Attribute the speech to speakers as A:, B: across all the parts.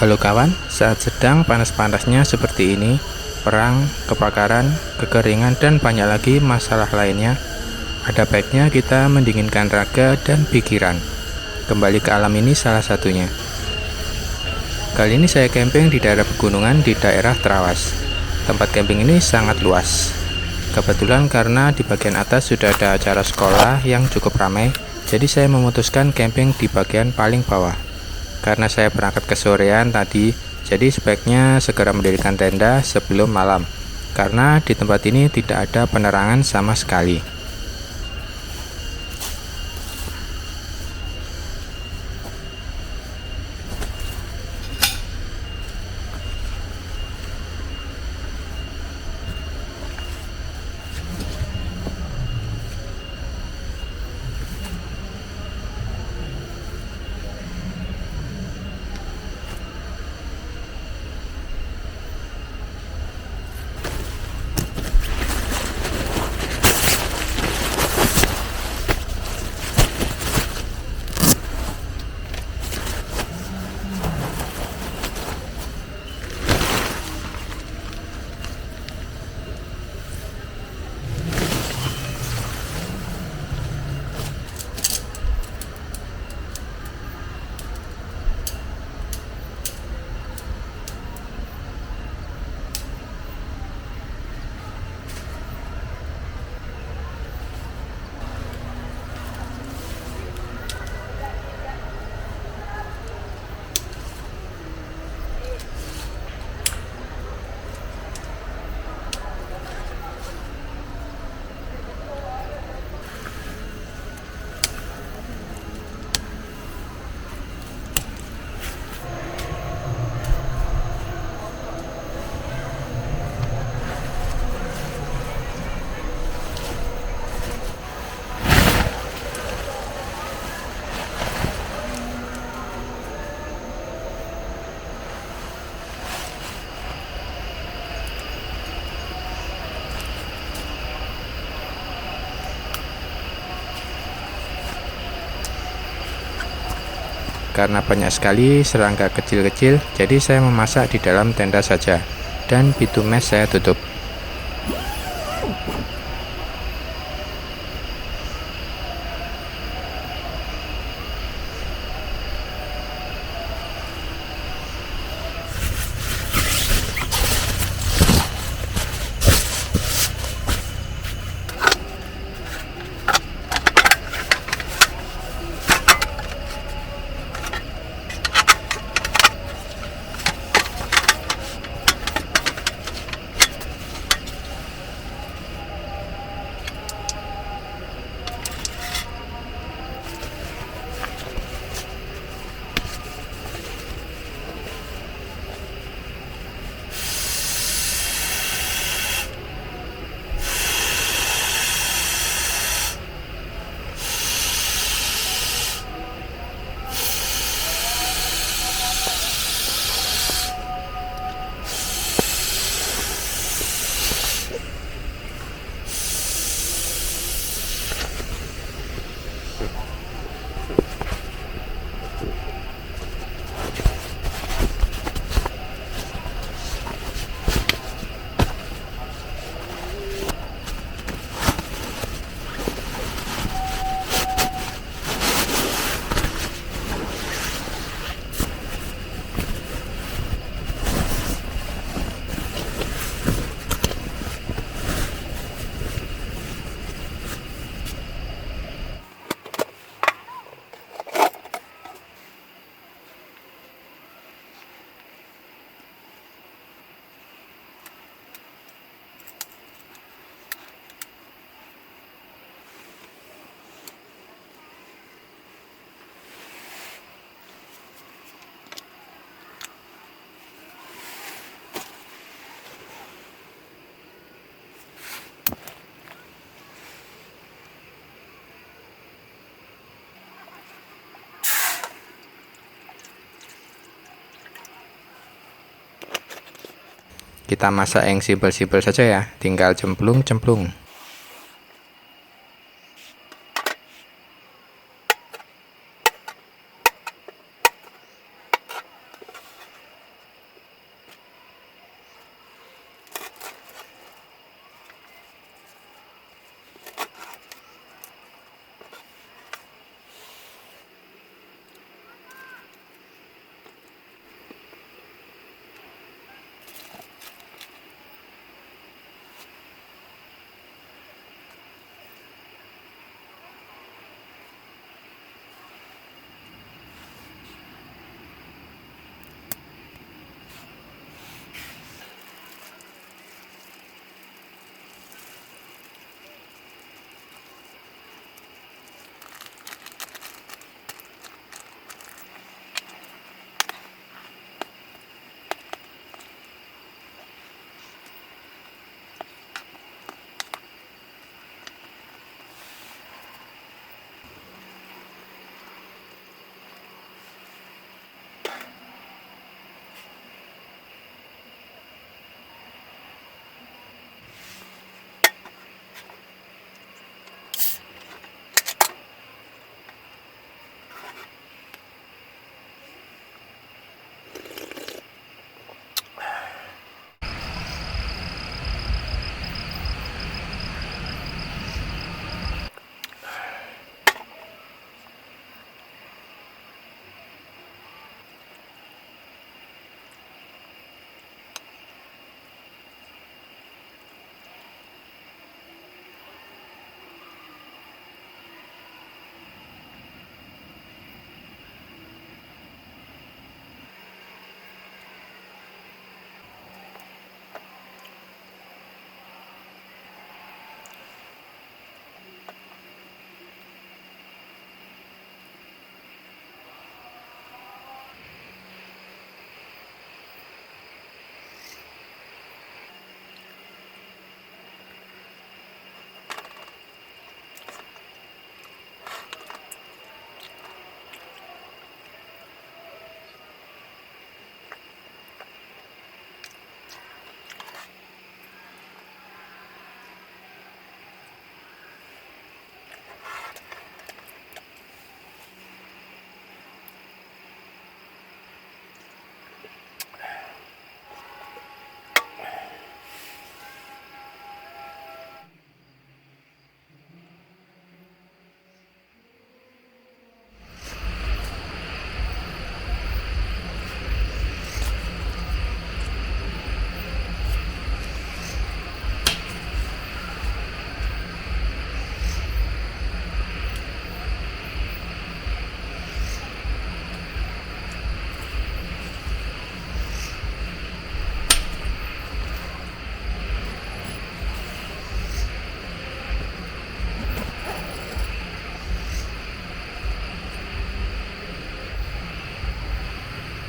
A: Halo kawan, saat sedang panas-panasnya seperti ini, perang, kebakaran, kekeringan, dan banyak lagi masalah lainnya, ada baiknya kita mendinginkan raga dan pikiran. Kembali ke alam ini salah satunya. Kali ini saya camping di daerah pegunungan di daerah Trawas. Tempat camping ini sangat luas. Kebetulan karena di bagian atas sudah ada acara sekolah yang cukup ramai, jadi saya memutuskan camping di bagian paling bawah. Karena saya berangkat kesorean tadi, jadi sebaiknya segera mendirikan tenda sebelum malam, karena di tempat ini tidak ada penerangan sama sekali. Karena banyak sekali serangga kecil-kecil, jadi saya memasak di dalam tenda saja, dan pintu mes saya tutup. Kita masak yang simpel-simpel saja ya, tinggal cemplung-cemplung.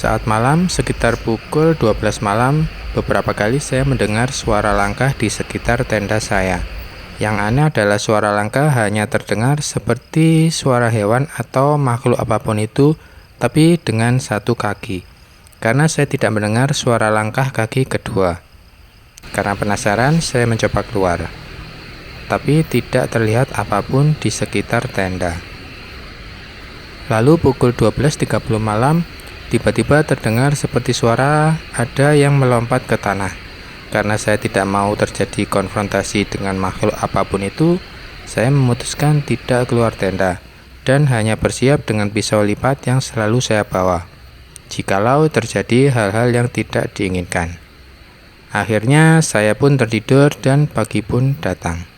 A: Saat malam, sekitar pukul 12 malam, beberapa kali saya mendengar suara langkah di sekitar tenda saya. Yang aneh adalah suara langkah hanya terdengar seperti suara hewan atau makhluk apapun itu, tapi dengan satu kaki. Karena saya tidak mendengar suara langkah kaki kedua. Karena penasaran, saya mencoba keluar. Tapi tidak terlihat apapun di sekitar tenda. Lalu pukul 12.30 malam, tiba-tiba terdengar seperti suara ada yang melompat ke tanah. Karena saya tidak mau terjadi konfrontasi dengan makhluk apapun itu, saya memutuskan tidak keluar tenda dan hanya bersiap dengan pisau lipat yang selalu saya bawa, jikalau terjadi hal-hal yang tidak diinginkan. Akhirnya saya pun tertidur dan pagi pun datang.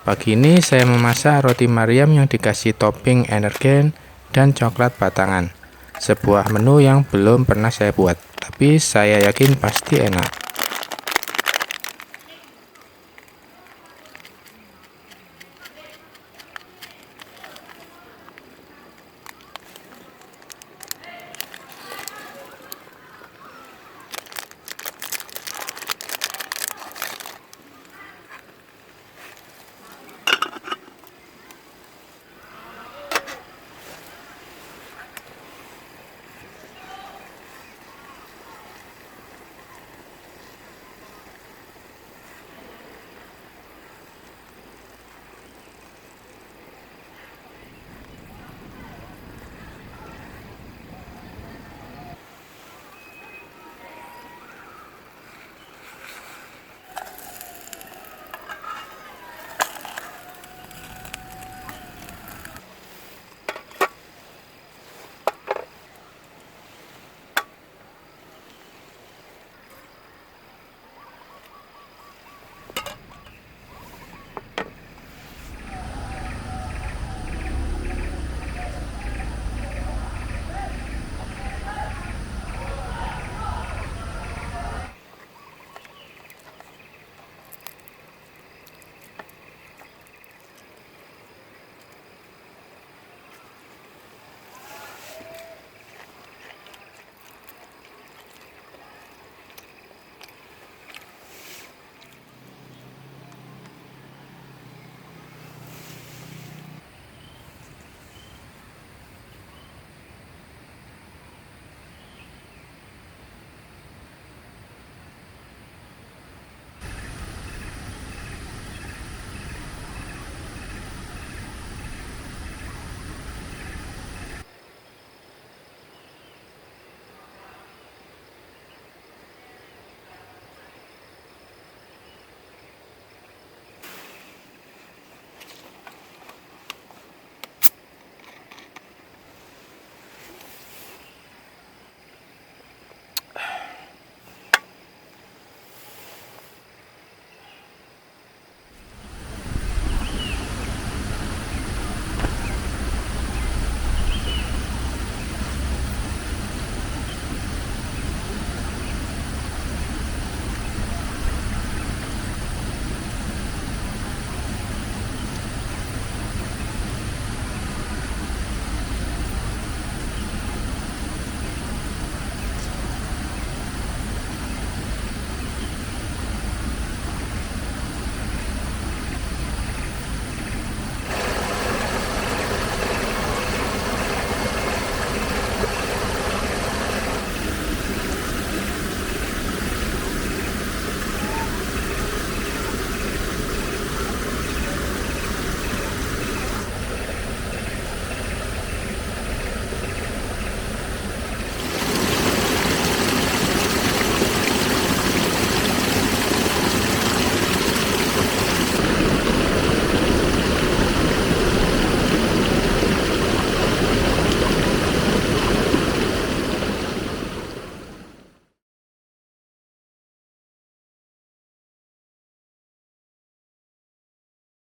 A: Pagi ini saya memasak roti Mariam yang dikasih topping energen dan coklat batangan. Sebuah menu yang belum pernah saya buat, tapi saya yakin pasti enak.